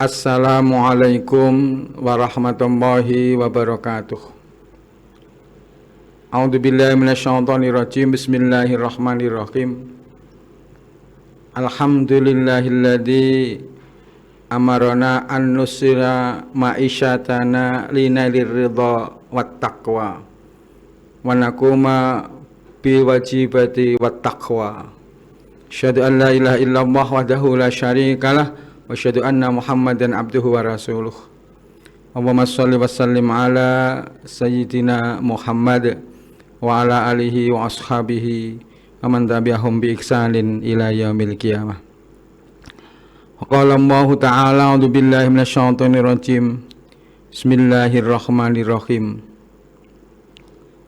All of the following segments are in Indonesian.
Assalamualaikum warahmatullahi wabarakatuh. A'udzubillahi minasyaitonirrajim. Bismillahirrahmanirrahim. Alhamdulillahilladzi amarona an nusira ma'isyatana linailir ridha wat taqwa wa nakuma bi wajibati wat taqwa. Asyhadu an la ilaha illallah wahdahu la syarikalah wa asyhadu anna Muhammadan abduhu wa rasuluh. Allahumma shalli wa sallim ala sayyidina Muhammad wa ala alihi wa ashabihi wa man tabi'ahum bi ihsanin ila yaumil qiyamah. Wa qala Allah ta'ala a'udzu billahi minasyaitonir rajim. Bismillahirrahmanirrahim.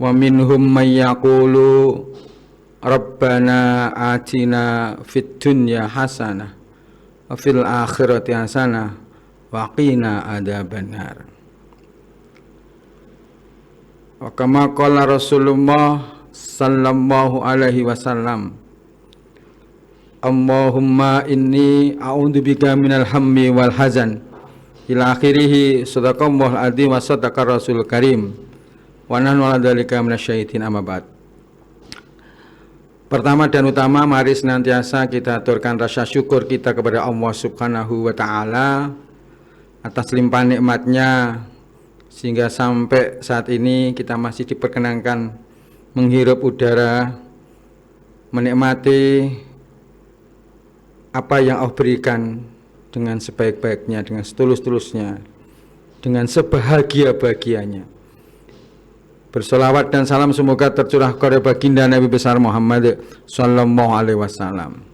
Wa minhum may yaqulu Rabbana atina fid dunya hasanah wa fil akhirati hasanah wa qina adzabannar. Wa kama qala Rasulullah sallallahu alaihi wasallam, Allahumma inni a'udzubika minal hammi wal hazan ila akhirih. Sadaqallahul adzim wa sadaqa rasul karim wa nahnu ala dzalika minasyaitin amma ba'd. Pertama dan utama, mari senantiasa kita aturkan rasa syukur kita kepada Allah Subhanahu wa ta'ala atas limpahan nikmatnya, sehingga sampai saat ini kita masih diperkenankan menghirup udara, menikmati apa yang Allah berikan dengan sebaik-baiknya, dengan setulus-tulusnya, dengan sebahagia-bahagianya. Bersolawat dan salam semoga tercurah kepada baginda Nabi besar Muhammad sallallahu alaihi wasallam.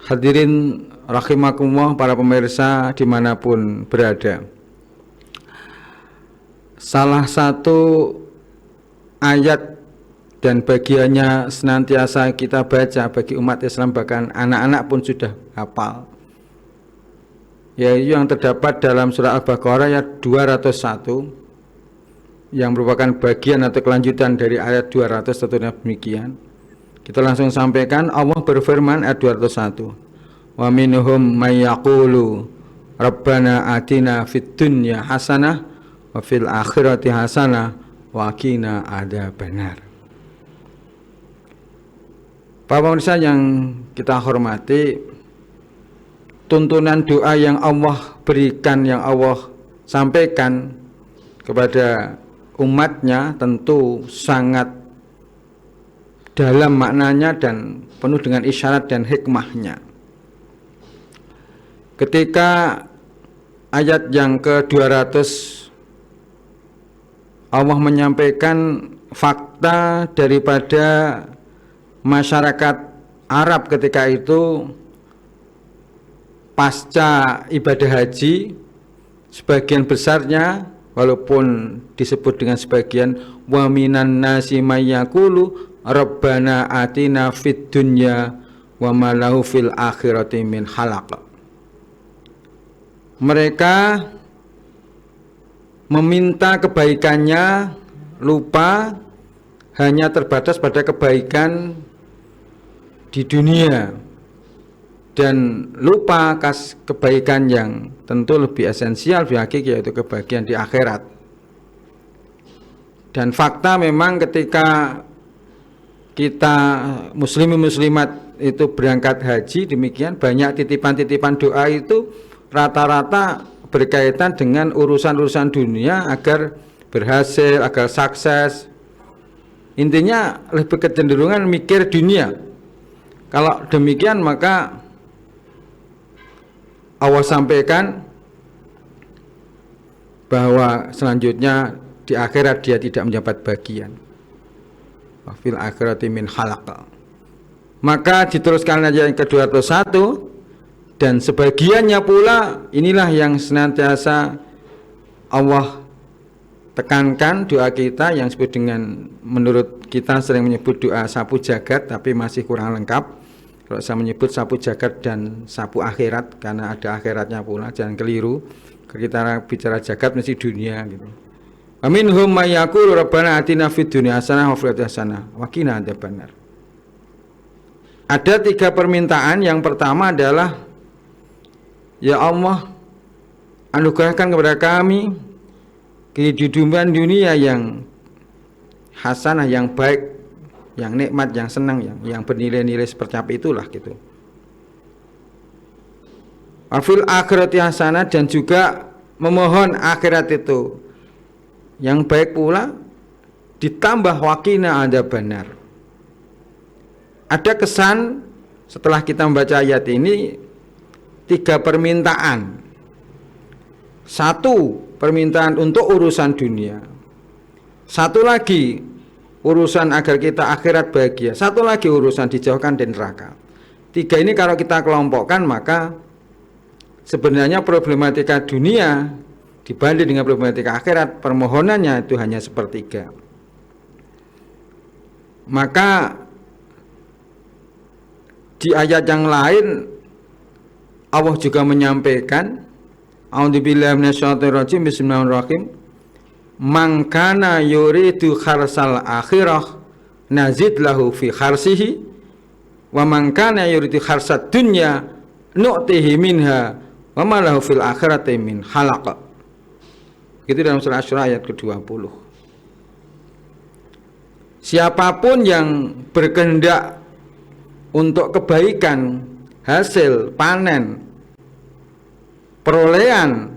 Hadirin rahimakumullah, para pemirsa dimanapun berada. Salah satu ayat dan bagiannya senantiasa kita baca bagi umat Islam, bahkan anak-anak pun sudah hafal, yaitu yang terdapat dalam surah Al-Baqarah ayat 201, yang merupakan bagian atau kelanjutan dari ayat 200. Tentunya demikian. Kita langsung sampaikan. Allah berfirman ayat 201, wa minhum may yaqulu Rabbana atina fid dunya hasanah wa fil akhirati hasanah wa qina adzabannar. Para pemirsa yang kita hormati, tuntunan doa yang Allah berikan, yang Allah sampaikan kepada umatnya tentu sangat dalam maknanya dan penuh dengan isyarat dan hikmahnya. Ketika ayat yang ke-200 Allah menyampaikan fakta daripada masyarakat Arab ketika itu pasca ibadah haji, sebagian besarnya, walaupun disebut dengan sebagian, wa minan nasi may yaqulu rabbana atina fid dunya wa ma lahu fil akhirati min khalaq. Mereka meminta kebaikannya, lupa hanya terbatas pada kebaikan di dunia, dan lupa kebaikan yang tentu lebih esensial, lebih hakiki, yaitu kebahagiaan di akhirat. Dan fakta memang ketika kita muslimin-muslimat itu berangkat haji, demikian banyak titipan-titipan doa itu rata-rata berkaitan dengan urusan-urusan dunia agar berhasil, agar sukses. Intinya lebih kecenderungan mikir dunia. Kalau demikian maka Allah sampaikan bahwa selanjutnya di akhirat dia tidak mendapat bagian. Wa fil akhirati min khalaq. Maka diteruskan aja yang ke-201, dan sebagiannya pula inilah yang senantiasa Allah tekankan doa kita, yang disebut dengan, menurut kita sering menyebut doa sapu jagat, tapi masih kurang lengkap kalau saya menyebut sapu jagat dan sapu akhirat, karena ada akhiratnya pula, jangan keliru. Kita bicara jagat mesti dunia gitu. Minhum may yaqulu rabbana atina fid dunya hasanah wa fil akhirati hasanah wa qina adzabannar. Ada 3 permintaan. Yang pertama adalah, ya Allah, anugerahkan kepada kami kehidupan dunia yang hasanah, yang baik, yang nikmat, yang senang, yang bernilai-nilai seperti apa itulah gitu. Wafil akhirati hasanah, dan juga memohon akhirat itu yang baik pula, ditambah waqina adzabannar. Ada kesan setelah kita membaca ayat ini 3 permintaan. 1 permintaan untuk urusan dunia, 1 lagi urusan agar kita akhirat bahagia, 1 lagi urusan dijauhkan dari neraka. 3 ini kalau kita kelompokkan, maka sebenarnya problematika dunia dibanding dengan problematika akhirat, permohonannya itu hanya 1/3. Maka di ayat yang lain Allah juga menyampaikan, a'udzubillahi minasyaitonir rajim, bismillahirrahmanirrahim, man kana yuridu kharsal akhirah nazid lahu fi kharsihi wa man kana yuridu kharsad dunya nu'tihi minha wa ma lahu fil akhirati min khalaq. Itu dalam surah Asy-Syura ayat ke-20. Siapapun yang berkehendak untuk kebaikan, hasil panen, perolehan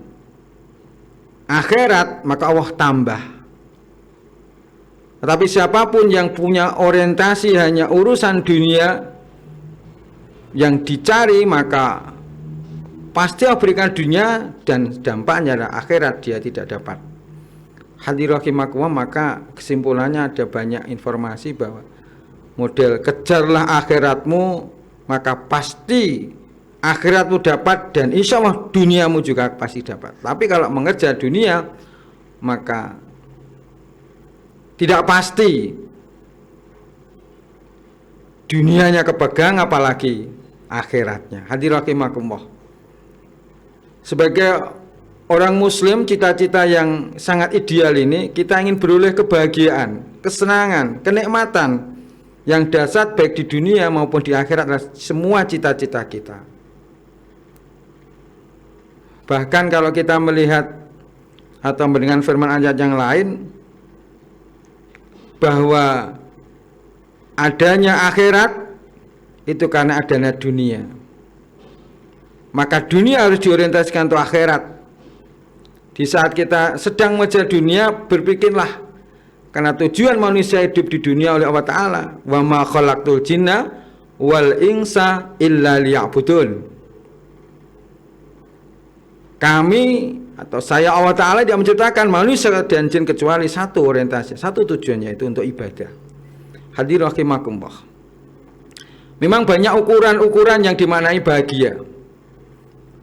akhirat, maka Allah tambah. Tetapi siapapun yang punya orientasi hanya urusan dunia yang dicari, maka pasti Allah berikan dunia dan dampaknya adalah akhirat dia tidak dapat. Hadirin rahimakumullah, maka kesimpulannya ada banyak informasi bahwa model kejarlah akhiratmu, maka pasti akhiratmu dapat, dan insya Allah duniamu juga pasti dapat. Tapi kalau mengejar dunia, maka tidak pasti dunianya kepegang, apalagi akhiratnya. Hadirin rahimakumullah, sebagai orang muslim, cita-cita yang sangat ideal ini, kita ingin beroleh kebahagiaan, kesenangan, kenikmatan yang dasar baik di dunia maupun di akhirat adalah semua cita-cita kita. Bahkan kalau kita melihat atau mendengar firman ayat yang lain, bahwa adanya akhirat itu karena adanya dunia, maka dunia harus diorientasikan untuk akhirat. Di saat kita sedang mengejar dunia, berpikirlah, karena tujuan manusia hidup di dunia oleh Allah Ta'ala, wa ma khalaqtul jinna wal insa illa liya'budun. Kami atau saya, Allah Ta'ala, tidak menciptakan manusia dan jin kecuali satu orientasi, satu tujuannya, itu untuk ibadah. Hadirin rahimakumullah, memang banyak ukuran-ukuran yang dimaknai bahagia.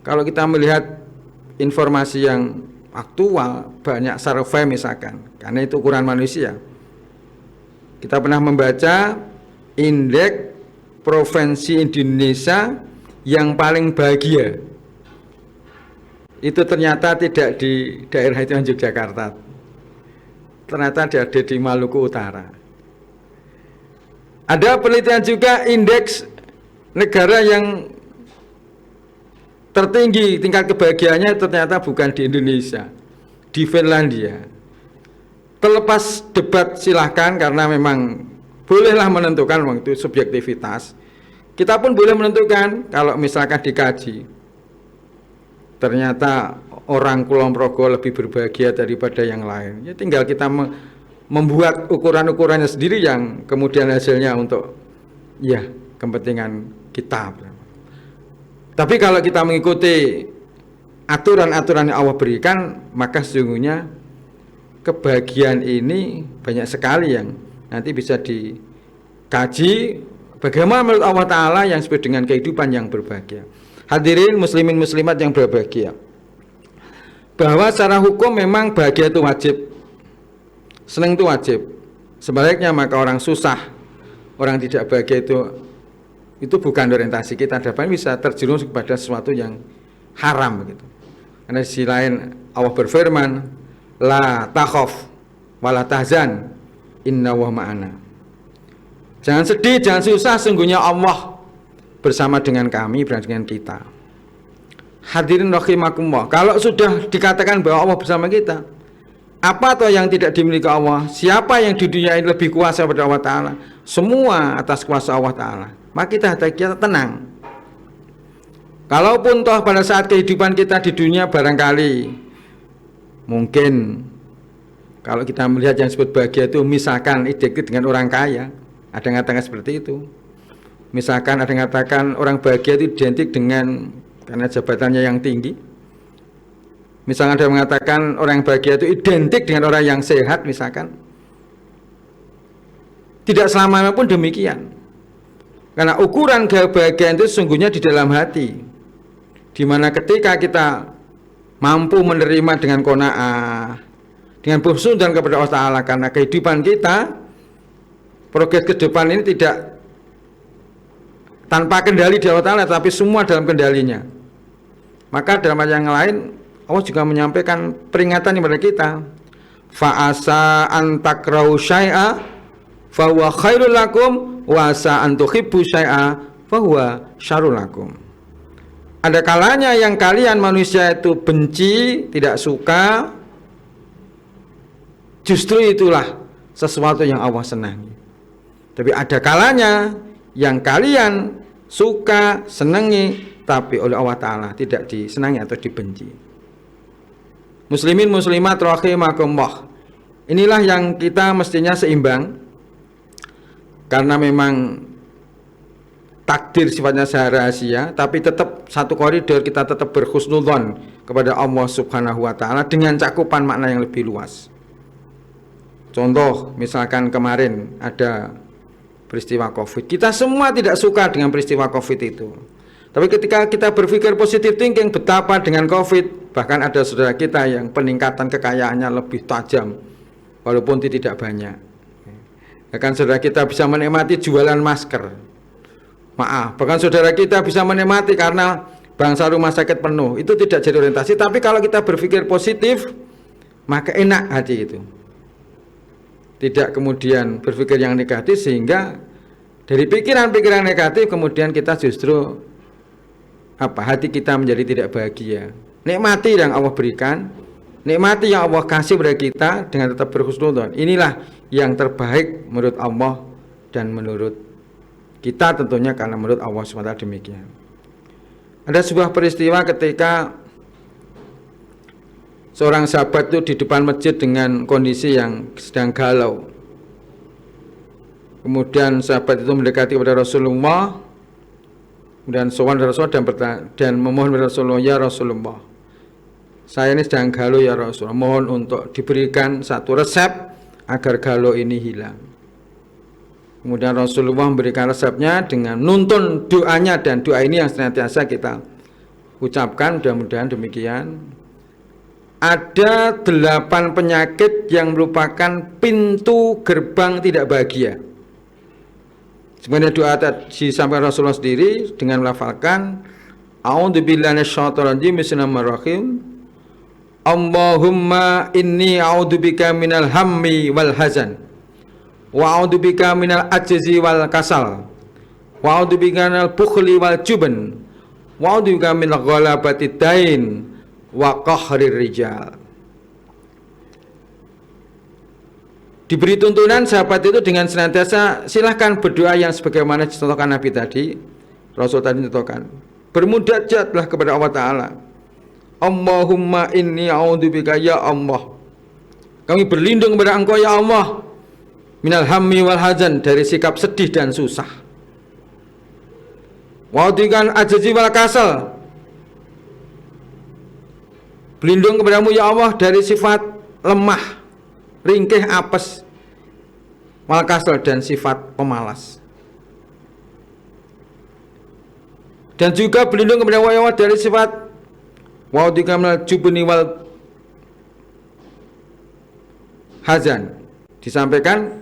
Kalau kita melihat informasi yang aktual, banyak survei misalkan, karena itu ukuran manusia. Kita pernah membaca indeks provinsi Indonesia yang paling bahagia. Itu ternyata tidak di daerah itu, Yogyakarta. Ternyata ada di Maluku Utara. Ada penelitian juga indeks negara yang tertinggi tingkat kebahagiaannya ternyata bukan di Indonesia, di Finlandia. Terlepas debat silahkan, karena memang bolehlah menentukan, waktu subjektivitas. Kita pun boleh menentukan kalau misalkan dikaji, ternyata orang Kulon Progo lebih berbahagia daripada yang lain. Ya tinggal kita membuat ukuran-ukurannya sendiri yang kemudian hasilnya untuk ya kepentingan kita. Tapi kalau kita mengikuti aturan-aturan yang Allah berikan, maka sesungguhnya kebahagiaan ini banyak sekali yang nanti bisa dikaji bagaimana menurut Allah Ta'ala yang sesuai dengan kehidupan yang berbahagia. Hadirin muslimin muslimat yang berbahagia, bahwa secara hukum memang bahagia itu wajib, senang itu wajib. Sebaliknya maka orang susah, orang tidak bahagia itu bukan orientasi kita, dapat bisa terjerumus kepada sesuatu yang haram begitu. Karena di sisi lain Allah berfirman, la takhaf wala tahzan innallaha ma'ana. Jangan sedih, jangan susah, sungguhnya Allah bersama dengan kami, bersama dengan kita. Hadirin rahimakumullah, kalau sudah dikatakan bahwa Allah bersama kita, apa atau yang tidak dimiliki Allah? Siapa yang di dunia ini lebih kuasa pada Allah Ta'ala? Semua atas kuasa Allah Ta'ala. Maka kita tenang. Kalaupun toh pada saat kehidupan kita di dunia barangkali mungkin kalau kita melihat yang disebut bahagia itu misalkan identik dengan orang kaya, ada yang mengatakan seperti itu. Misalkan ada yang mengatakan orang bahagia itu identik dengan karena jabatannya yang tinggi. Misalkan ada yang mengatakan orang yang bahagia itu identik dengan orang yang sehat misalkan. Tidak selamanya pun demikian. Karena ukuran kebahagiaan itu sesungguhnya di dalam hati. Dimana ketika kita mampu menerima dengan qanaah, dengan bersyukur kepada Allah Ta'ala, karena kehidupan kita progres ke depan ini tidak tanpa kendali di Allah Ta'ala, tapi semua dalam kendalinya. Maka dalam ayat yang lain Allah juga menyampaikan peringatan kepada kita, fa'asa antakrau syai'a fahuwa khairul lakum wa asa antuhibbu syai'a fahuwa syarrul lakum. Ada kalanya yang kalian manusia itu benci, tidak suka, justru itulah sesuatu yang Allah senangi. Tapi ada kalanya yang kalian suka, senangi, tapi oleh Allah Ta'ala tidak disenangi atau dibenci. Muslimin muslimat rahimakumullah, inilah yang kita mestinya seimbang. Karena memang takdir sifatnya rahasia, tapi tetap satu koridor, kita tetap berhusnudzon kepada Allah Subhanahu wa Ta'ala dengan cakupan makna yang lebih luas. Contoh, misalkan kemarin ada peristiwa Covid. Kita semua tidak suka dengan peristiwa Covid itu. Tapi ketika kita berpikir positive thinking, betapa dengan Covid, bahkan ada saudara kita yang peningkatan kekayaannya lebih tajam, walaupun tidak banyak. Bahkan saudara kita bisa menikmati jualan masker. Maaf, bahkan saudara kita bisa menikmati karena bangsa rumah sakit penuh. Itu tidak jadi orientasi. Tapi kalau kita berpikir positif, maka enak hati itu. Tidak kemudian berpikir yang negatif, sehingga dari pikiran-pikiran negatif kemudian kita justru hati kita menjadi tidak bahagia. Nikmati yang Allah berikan, nikmati yang Allah kasih kepada kita dengan tetap berhusnudzon. Inilah yang terbaik menurut Allah dan menurut kita tentunya, karena menurut Allah SWT demikian. Ada sebuah peristiwa ketika seorang sahabat itu di depan masjid dengan kondisi yang sedang galau. Kemudian sahabat itu mendekati kepada Rasulullah dan sowan Rasulullah dan memohon kepada Rasulullah, ya Rasulullah, saya ini sedang galau ya Rasulullah, mohon untuk diberikan satu resep agar galau ini hilang. Kemudian Rasulullah memberikan resepnya dengan nuntun doanya, dan doa ini yang senantiasa kita ucapkan, mudah-mudahan demikian. Ada 8 penyakit yang merupakan pintu gerbang tidak bahagia. Sebenarnya doa tadi sampai Rasulullah sendiri dengan melafalkan a'udzubillahi minasyaitonir rajim, bismillahirrahmanirrahim, Allahumma inni a'udzubika minal hammi wal hazan, wa a'udzubika minal ajzi wal kasal, wa a'udzubika minal bukhli wal jubn, wa a'udzubika minal ghalabati dain wa qahrir rijal. Diberi tuntunan sahabat itu dengan senantiasa silahkan berdoa yang sebagaimana dicontohkan Nabi tadi, Rasul tadi contohkan. Bermunajatlah kepada Allah Ta'ala. Allahumma inni a'udzubika ya Allah, kami berlindung kepada Engkau ya Allah, minal hammi wal hazan, dari sikap sedih dan susah. Wa a'udzubika ajzi wal kasal, berlindung kepadamu ya Allah dari sifat lemah, ringkih, apes, wal kasal, dan sifat pemalas. Dan juga berlindung kepada Allah dari sifat wa'udzubika minal jubni wal hazan. Disampaikan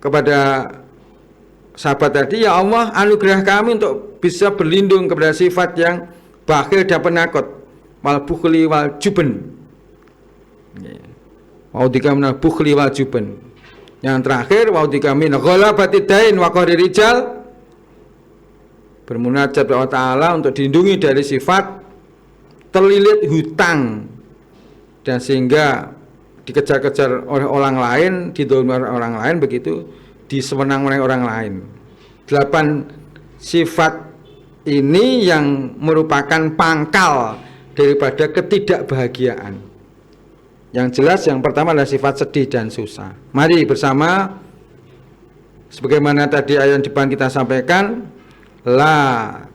kepada sahabat tadi, ya Allah, anugerah kami untuk bisa berlindung kepada sifat yang bakhil dan penakut, wal bukhli wal jubn. Wa'udzubika minal bukhli wal jubn. Yang terakhir, wa'udzubika min ghalabati dain wa qahrir rijal. Bermunajat kepada Allah Ta'ala untuk dilindungi dari sifat terlilit hutang, dan sehingga dikejar-kejar oleh orang lain, didolimi oleh orang lain, begitu disewenang oleh orang lain. 8 sifat ini yang merupakan pangkal daripada ketidakbahagiaan. Yang jelas yang pertama adalah sifat sedih dan susah. Mari bersama, sebagaimana tadi ayat depan kita sampaikan, la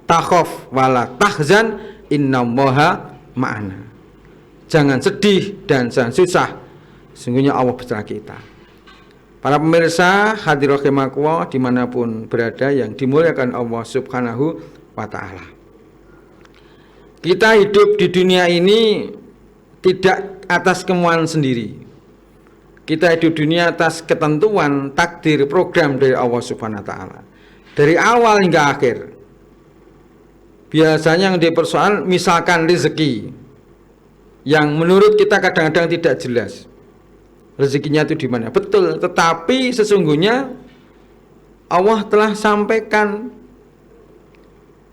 takhaf wala tahzan innallaha ma'ana. Jangan sedih dan jangan susah, sesungguhnya Allah bersama kita. Para pemirsa hadirin rahimakumullah dimanapun berada yang dimuliakan Allah Subhanahu wa ta'ala. Kita hidup di dunia ini tidak atas kemauan sendiri. Kita hidup dunia atas ketentuan takdir program dari Allah Subhanahu wa ta'ala. Dari awal hingga akhir. Biasanya yang dipersoalkan misalkan rezeki, yang menurut kita kadang-kadang tidak jelas. Rezekinya itu di mana? Betul, tetapi sesungguhnya Allah telah sampaikan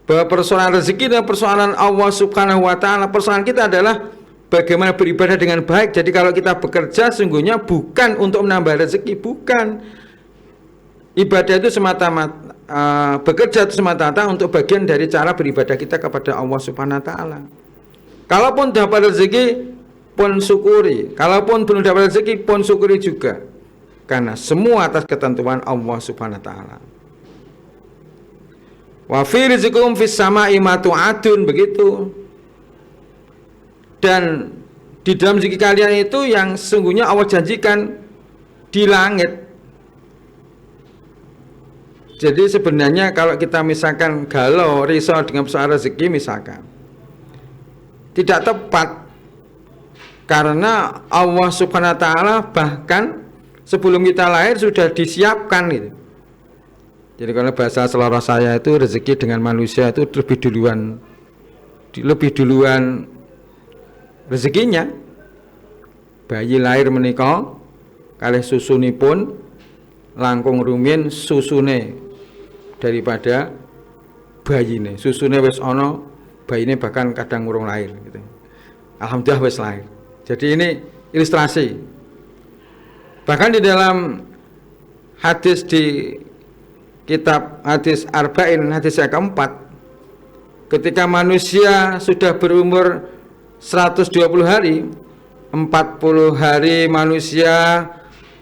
bahwa persoalan rezeki dan persoalan Allah Subhanahu wa ta'ala, persoalan kita adalah bagaimana beribadah dengan baik. Jadi kalau kita bekerja sesungguhnya bukan untuk menambah rezeki, bukan. Ibadah itu semata-mata bekerja itu semata-mata untuk bagian dari cara beribadah kita kepada Allah Subhanahu wa ta'ala. Kalaupun dapat rezeki pun syukuri, kalaupun belum dapat rezeki pun syukuri juga, karena semua atas ketentuan Allah Subhanahu wa ta'ala. Wa fi rizqikum fis sama'i ma tu'adun, begitu. Dan di dalam rezeki kalian itu yang sesungguhnya Allah janjikan di langit. Jadi sebenarnya kalau kita misalkan galau, risau dengan persoalan rezeki misalkan, tidak tepat, karena Allah Subhanahu wa ta'ala bahkan sebelum kita lahir sudah disiapkan gitu. Jadi kalau bahasa selera saya itu rezeki dengan manusia itu lebih duluan rezekinya. Bayi lahir menika kalih susunipun langkung rumiyin susune daripada bayine. Susune wis ana, bayine bahkan kadang urung lahir gitu. Alhamdulillah wis lahir. Jadi ini ilustrasi. Bahkan di dalam hadis di kitab hadis Arba'in, hadis yang keempat, ketika manusia sudah berumur 120 hari, 40 hari manusia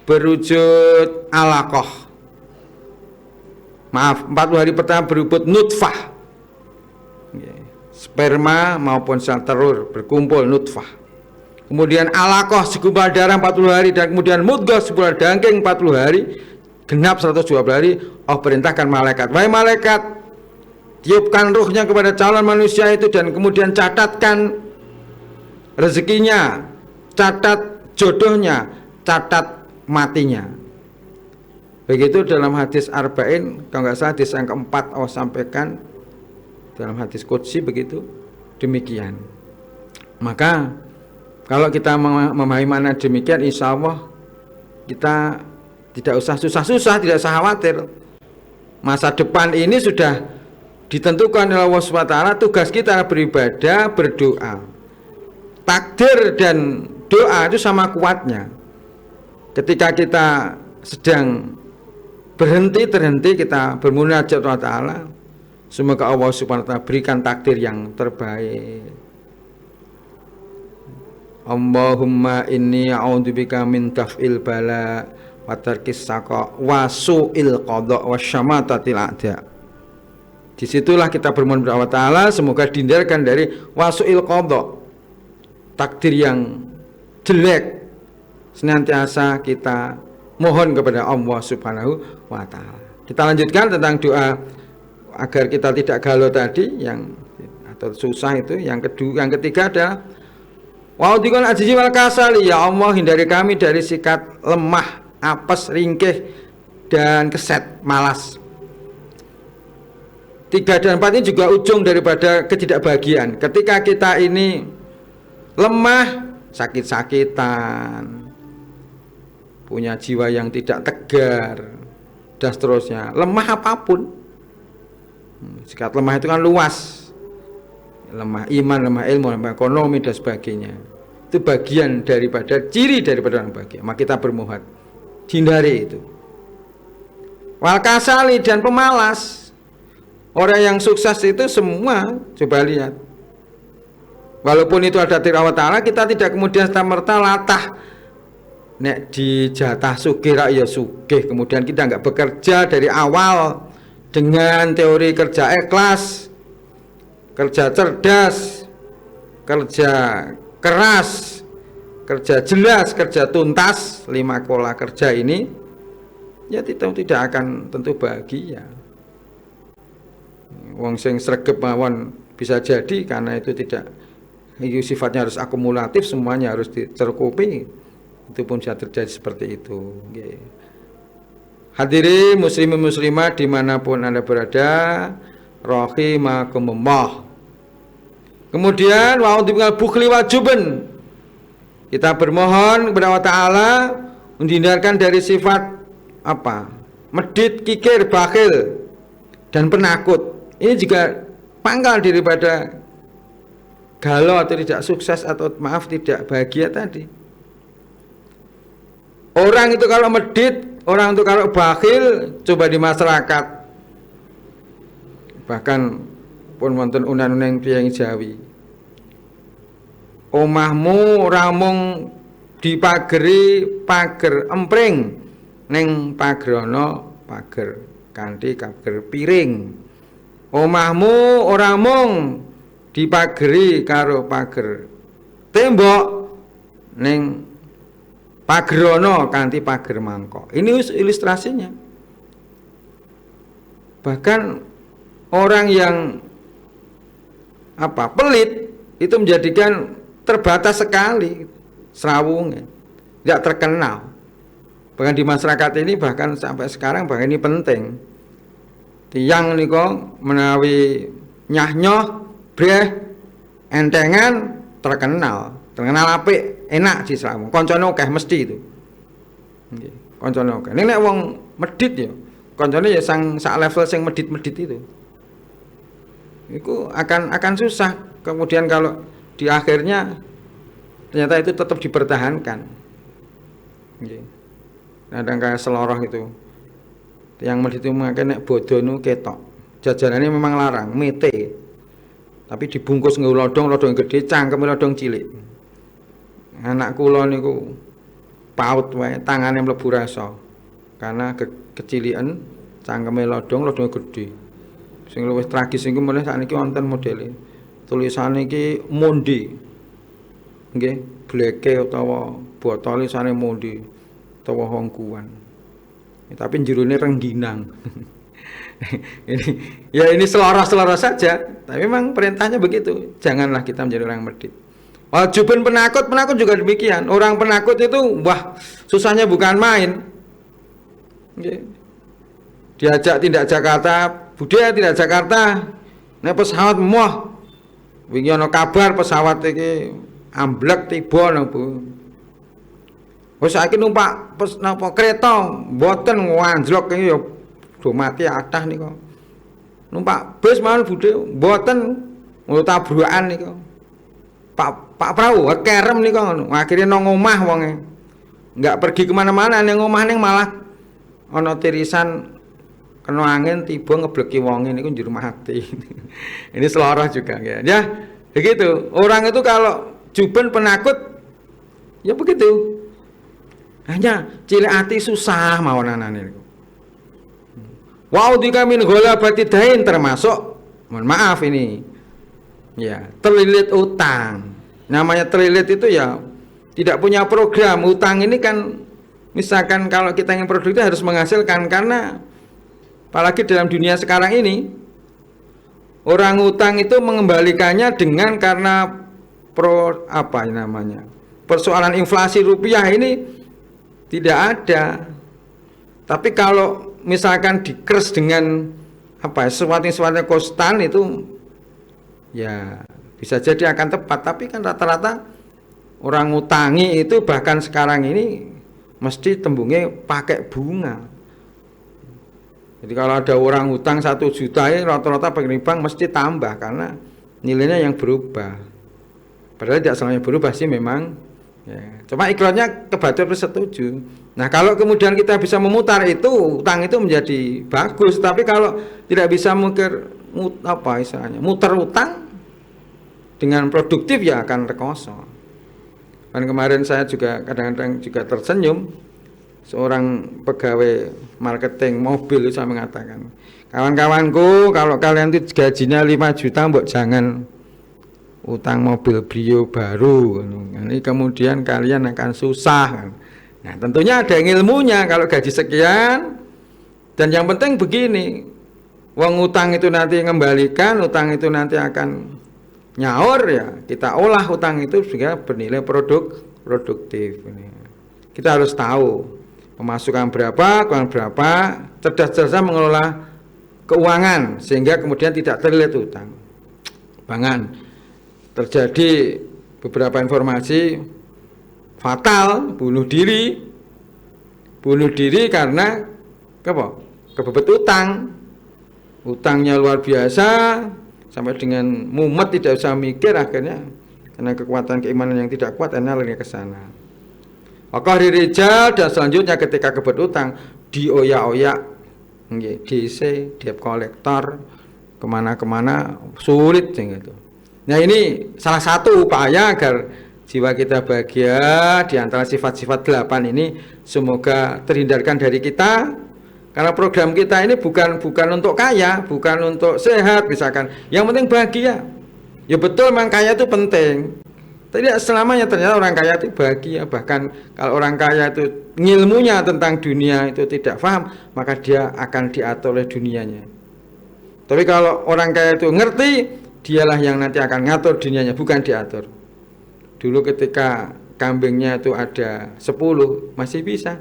berwujud alaqah. Maaf, 40 hari pertama berwujud nutfah, sperma maupun sel telur berkumpul nutfah. Kemudian alaqah segumpal darah 40 hari, dan kemudian mudghah segumpal daging 40 hari, genap 120 hari. Allah perintahkan malaikat, wahai malaikat, tiupkan ruhnya kepada calon manusia itu, dan kemudian catatkan rezekinya, catat jodohnya, catat matinya. Begitu dalam hadis Arba'in, kalau nggak salah hadis yang keempat Allah sampaikan dalam hadis qudsi, begitu demikian. Maka kalau kita memahami mana demikian, insya Allah kita tidak usah susah-susah, tidak usah khawatir. Masa depan ini sudah ditentukan oleh Allah SWT. Tugas kita beribadah, berdoa. Takdir dan doa itu sama kuatnya. Ketika kita sedang terhenti, kita bermunajat kepada Allah Ta'ala, semoga Allah SWT berikan takdir yang terbaik. Allahumma inni a'udzubika min taf'il bala wa tarkis saqa wa su'il qada wa syamatatil a'da. Disitulah kita bermohon kepada Allah Ta'ala semoga dihindarkan dari wasu'il qada, takdir yang jelek. Senantiasa kita mohon kepada Allah Subhanahu wa ta'ala. Kita lanjutkan tentang doa agar kita tidak galau tadi, yang atau susah itu. Yang ketiga adalah wa'udikul ajizi wal kasali, ya Allah hindari kami dari sikap lemah, apes, ringkih, dan keset, malas. 3 dan 4 ini juga ujung daripada ketidakbahagiaan. Ketika kita ini lemah, sakit-sakitan, punya jiwa yang tidak tegar, dan seterusnya. Lemah apapun, sikap lemah itu kan luas. lemah iman, lemah ilmu, lemah ekonomi dan sebagainya. Itu bagian daripada ciri daripada orang bahagia. Maka kita bermuhat, hindari itu. Wal kasali dan pemalas. Orang yang sukses itu semua coba lihat. Walaupun itu ada tirah ta'ala, kita tidak kemudian serta-merta latah nek dijatah sugih rak ya sugih, kemudian kita nggak bekerja dari awal dengan teori kerja ikhlas, kerja cerdas, kerja keras, kerja jelas, kerja tuntas, 5 pola kerja ini ya tidak akan tentu bahagia. Wong sing sregep mawon bisa jadi karena itu tidak, itu sifatnya harus akumulatif, semuanya harus dicerkupi, itu pun bisa terjadi seperti itu. Hadirin muslimin muslimat dimanapun Anda berada, rahimakumullah. Kemudian wa'udzubillahi bukhli wa juben. Kita bermohon kepada Allah Ta'ala menghindarkan dari sifat apa? Medit, kikir, bakhil dan penakut. Ini juga pangkal daripada galau atau tidak sukses atau maaf tidak bahagia tadi. Orang itu kalau medit, orang itu kalau bakhil, coba di masyarakat, bahkan pun wonten unan-unan yang Jawi, omahmu ramung dipageri pager empring, neng pagerono pager kanthi pager piring. Omahmu ora mung dipageri karo pager tembok, neng pagerono kanthi pager mangkok. Ini ilustrasinya. Bahkan orang yang apa pelit itu menjadikan terbatas sekali serawungnya, tidak terkenal. Bahkan di masyarakat ini, bahkan sampai sekarang, bahkan ini penting. Tiyang niko menawi nyah-nyoh breh entengan terkenal apik, enak di serawung. Koncone akeh mesti itu. Nggih, koncone akeh. Nek wong medit ya, koncone ya sang sak level sing medit-medit itu. Itu akan susah. Kemudian kalau di akhirnya ternyata itu tetap dipertahankan. Kadang kayak seloroh itu, yang medit itu mungkin nek bodoh nu ketok. Jajanannya memang larang, mete, tapi dibungkus nggo lodong gede, cangkeme lodong cilik. Anak kula niku paut wae, tangane mlebu rasa, karena kecilian cangkeme lodong gede. Sing luwih tragis iku meneh sakniki wonten modele tulisane iki mondi. Nggih, bleke utawa botol tulisane mondi utawa hongkuan. Tapi jerone rengginang. ini seloroh-seloroh saja, tapi memang perintahnya begitu. Janganlah kita menjadi orang medit. Wajibun penakut juga demikian. Orang penakut itu wah, susahnya bukan main. Nggih. Diajak tindak Jakarta, budaya tidak Jakarta, nek pesawat moh, wingi ana kabar pesawat iki amblek tiba napa. Wis saiki numpak napa kereta mboten nganjlok iki ya do mati adah nika. Numpak bis mawon budhe mboten tabrukan nika. Pak Prawu kerem nika ngono. Akhire nang omah wonge. Enggak pergi kemana mana ning omah ning malah ana tirisan kena angin tiba ngebleki wonge niku njur mati. Ini seloroh juga ya. Ya, begitu. Orang itu kalau juben penakut ya begitu. Hanya cilik ati susah mawon anane niku. Wa udika min ghalabati dain termasuk mohon maaf ini. Ya, terlilit utang. Namanya terlilit itu ya tidak punya program. Utang ini kan misalkan kalau kita ingin produktif harus menghasilkan, karena apalagi dalam dunia sekarang ini orang utang itu mengembalikannya dengan karena persoalan inflasi rupiah ini tidak ada. Tapi kalau misalkan dikers dengan sesuatu konstan itu ya bisa jadi akan tepat. Tapi kan rata-rata orang ngutangi itu bahkan sekarang ini mesti tembungnya pakai bunga. Jadi kalau ada orang hutang 1 juta, rata-rata pengirim bank mesti tambah karena nilainya yang berubah. Padahal tidak selamanya berubah sih memang. Ya. Cuma iklannya kebaca setuju. Nah kalau kemudian kita bisa memutar itu, utang itu menjadi bagus. Tapi kalau tidak bisa muter utang dengan produktif ya akan rekoso. Dan kemarin saya juga kadang-kadang juga tersenyum, seorang pegawai marketing mobil itu saya mengatakan, kawan-kawanku kalau kalian itu gajinya 5 juta, mbok jangan utang mobil Brio baru. Ini kemudian kalian akan susah. Nah tentunya ada ilmunya kalau gaji sekian. Dan yang penting begini, uang utang itu nanti mengembalikan, utang itu nanti akan nyaur ya, kita olah utang itu juga bernilai produktif. Kita harus tahu pemasukan berapa, keuangan berapa, cerdas-cerdas mengelola keuangan sehingga kemudian tidak terlilit utang. Jangan terjadi beberapa informasi fatal, bunuh diri karena kebebet utangnya luar biasa sampai dengan mumet, tidak bisa mikir, akhirnya karena kekuatan keimanan yang tidak kuat akhirnya lari ke sana. Maka rijal dan selanjutnya ketika kebebet utang dioyak-oyak, DC, debt kolektor, kemana-kemana sulit gitu. Nah ini salah satu upaya agar jiwa kita bahagia di antara sifat-sifat 8 ini semoga terhindarkan dari kita. Karena program kita ini bukan untuk kaya, bukan untuk sehat misalkan. Yang penting bahagia. Ya betul memang kaya itu penting. Tidak selamanya ternyata orang kaya itu bahagia. Bahkan kalau orang kaya itu ilmunya tentang dunia itu tidak paham, maka dia akan diatur oleh dunianya. Tapi kalau orang kaya itu ngerti, dialah yang nanti akan ngatur dunianya, bukan diatur. Dulu ketika kambingnya itu ada 10, masih bisa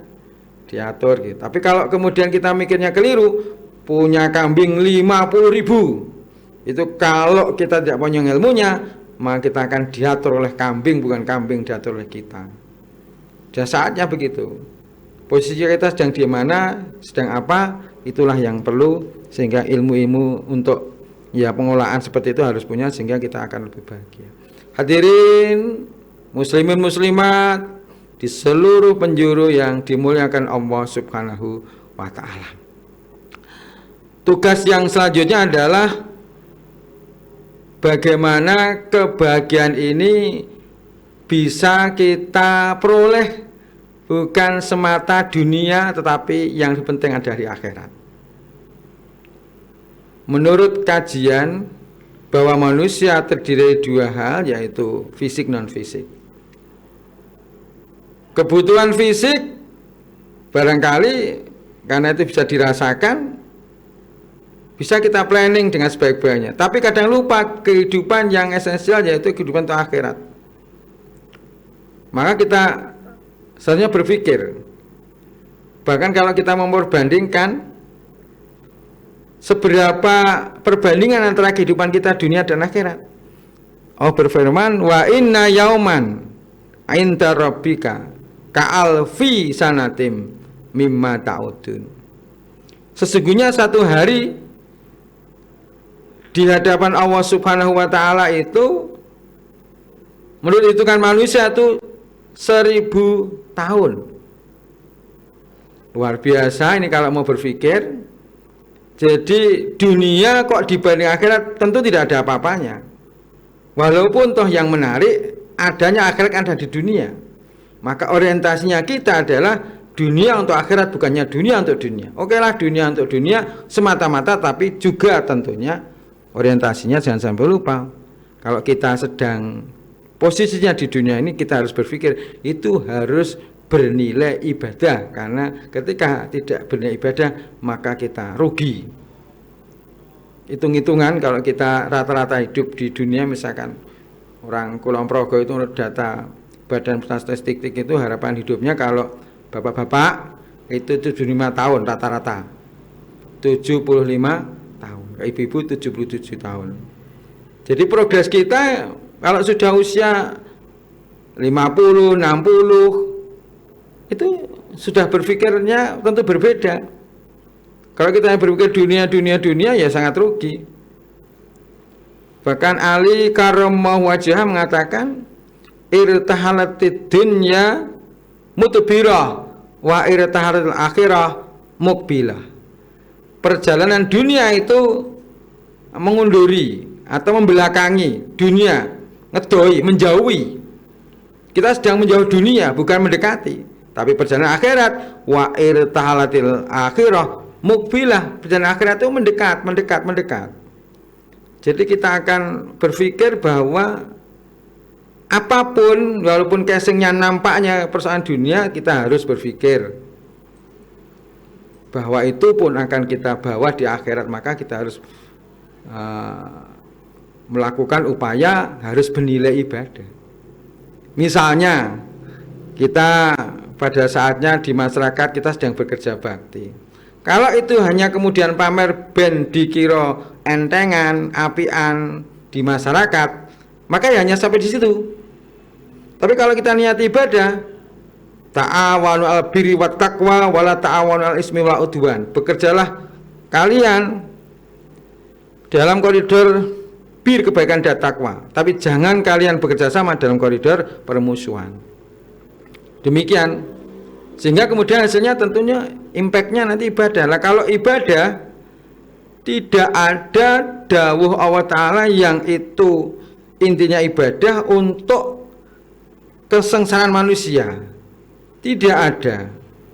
diatur gitu. Tapi kalau kemudian kita mikirnya keliru, punya kambing 50.000, itu kalau kita tidak punya ilmunya, maka kita akan diatur oleh kambing, bukan kambing diatur oleh kita. Dan saatnya begitu. Posisi kita sedang di mana, sedang apa, itulah yang perlu, sehingga ilmu-ilmu untuk ya pengolahan seperti itu harus punya, sehingga kita akan lebih bahagia. Hadirin muslimin muslimat di seluruh penjuru yang dimuliakan Allah Subhanahu wa ta'ala. Tugas yang selanjutnya adalah bagaimana kebahagiaan ini bisa kita peroleh bukan semata dunia, tetapi yang penting ada di akhirat. Menurut kajian bahwa manusia terdiri dari 2 hal, yaitu fisik non fisik. Kebutuhan fisik barangkali karena itu bisa dirasakan, bisa kita planning dengan sebaik-baiknya. Tapi kadang lupa kehidupan yang esensial, yaitu kehidupan untuk akhirat. Maka kita seharusnya berpikir, bahkan kalau kita memperbandingkan seberapa perbandingan antara kehidupan kita dunia dan akhirat. Allah berfirman, wa inna yauman inda rabbika ka'alfi sanatim mimma ta'udun. Sesungguhnya satu hari di hadapan Allah Subhanahu wa ta'ala itu menurut hitungan manusia itu 1000 tahun. Luar biasa ini kalau mau berpikir. Jadi dunia kok dibanding akhirat tentu tidak ada apa-apanya. Walaupun toh yang menarik adanya akhirat ada di dunia. Maka orientasinya kita adalah dunia untuk akhirat, bukannya dunia untuk dunia. Oke lah, dunia untuk dunia semata-mata, tapi juga tentunya orientasinya jangan sampai lupa. Kalau kita sedang posisinya di dunia ini, kita harus berpikir itu harus bernilai ibadah, karena ketika tidak bernilai ibadah maka kita rugi. Hitung-hitungan kalau kita rata-rata hidup di dunia, misalkan orang Kulon Progo itu menurut data Badan Pusat Statistik itu harapan hidupnya kalau bapak-bapak itu 75 tahun rata-rata, 75 tahun, ibu-ibu 77 tahun. Jadi progres kita kalau sudah usia 50, 60 itu sudah berpikirnya tentu berbeda. Kalau kita berpikir dunia ya sangat rugi. Bahkan Ali karramallahu wajhah mengatakan irtahalatid dunya mutbirah wa irtahalatil akhirah mukbilah. Perjalanan dunia itu mengunduri atau membelakangi dunia, ngedoi, menjauhi. Kita sedang menjauh dunia, bukan mendekati. Tapi perjalanan akhirat wa irtahalatil akhirah mukbilah. Perjalanan akhirat itu mendekat. Jadi kita akan berpikir bahwa apapun, walaupun casingnya nampaknya persoalan dunia, kita harus berpikir bahwa itu pun akan kita bawa di akhirat. Maka kita harus melakukan upaya, harus bernilai ibadah. Misalnya kita pada saatnya di masyarakat kita sedang bekerja bakti. Kalau itu hanya kemudian pamer ben dikira entengan, apian di masyarakat, maka ya hanya sampai di situ. Tapi kalau kita niat ibadah, ta'awanu al birri wat taqwa wala ta'awanu al ismi wal udwan. Bekerjalah kalian dalam koridor bir kebaikan dan takwa, tapi jangan kalian bekerja sama dalam koridor permusuhan. Demikian, sehingga kemudian hasilnya tentunya impactnya nanti ibadah. Lah kalau ibadah tidak ada dawuh Allah Ta'ala yang itu intinya ibadah untuk kesengsaraan manusia, tidak ada.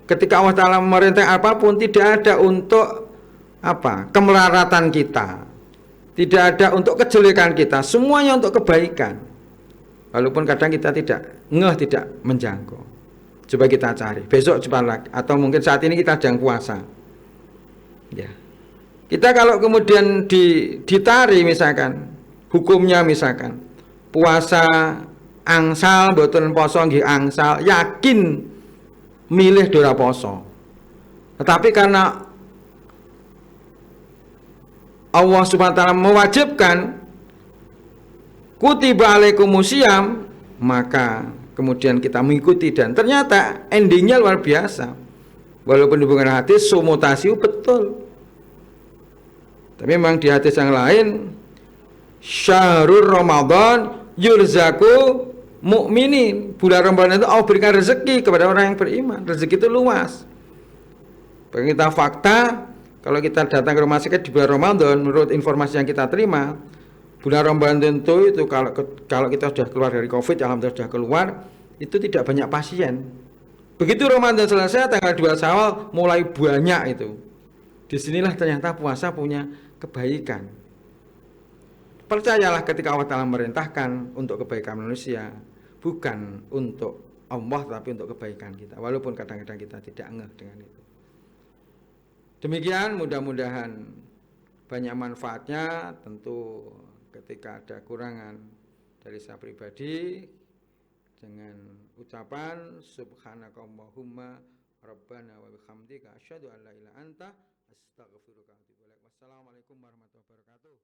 Ketika Allah Ta'ala memerintah apapun, tidak ada untuk apa? Kemelaratan kita, tidak ada untuk kejelekan kita, semuanya untuk kebaikan. Walaupun kadang kita tidak menjangkau. Coba kita cari, besok coba lagi, atau mungkin saat ini kita sedang puasa. Ya. Kita kalau kemudian ditari misalkan, hukumnya misalkan puasa angsal, boten poso nggih angsal, yakin milih dora poso. Tetapi karena Allah Subhanahu wa taala mewajibkan kutiba alaikumusiyam, maka kemudian kita mengikuti dan ternyata endingnya luar biasa. Walaupun hubungan hadis sumutasiu betul. Tapi memang di hadis yang lain syahrul Ramadan yurzaku mukminin. Bulan Ramadan itu Allah berikan rezeki kepada orang yang beriman. Rezeki itu luas. Bagi kita fakta, kalau kita datang ke rumah sakit di bulan Ramadan, menurut informasi yang kita terima, bulan Ramadan itu kalau kita sudah keluar dari Covid, alhamdulillah sudah keluar, itu tidak banyak pasien. Begitu Ramadan selesai, tanggal 2 Syawal mulai banyak itu. Disinilah ternyata puasa punya kebaikan. Percayalah ketika Allah Ta'ala merintahkan untuk kebaikan manusia, bukan untuk Allah, tapi untuk kebaikan kita. Walaupun kadang-kadang kita tidak ngeh dengan itu. Demikian, mudah-mudahan banyak manfaatnya. Tentu ketika ada kurangan dari saya pribadi, dengan ucapan subhanakallahumma rabbana wa bihamdika asyhadu an la ilaha illa anta astaghfiruka wa atubu ilaik. Wassalamualaikum warahmatullahi wabarakatuh.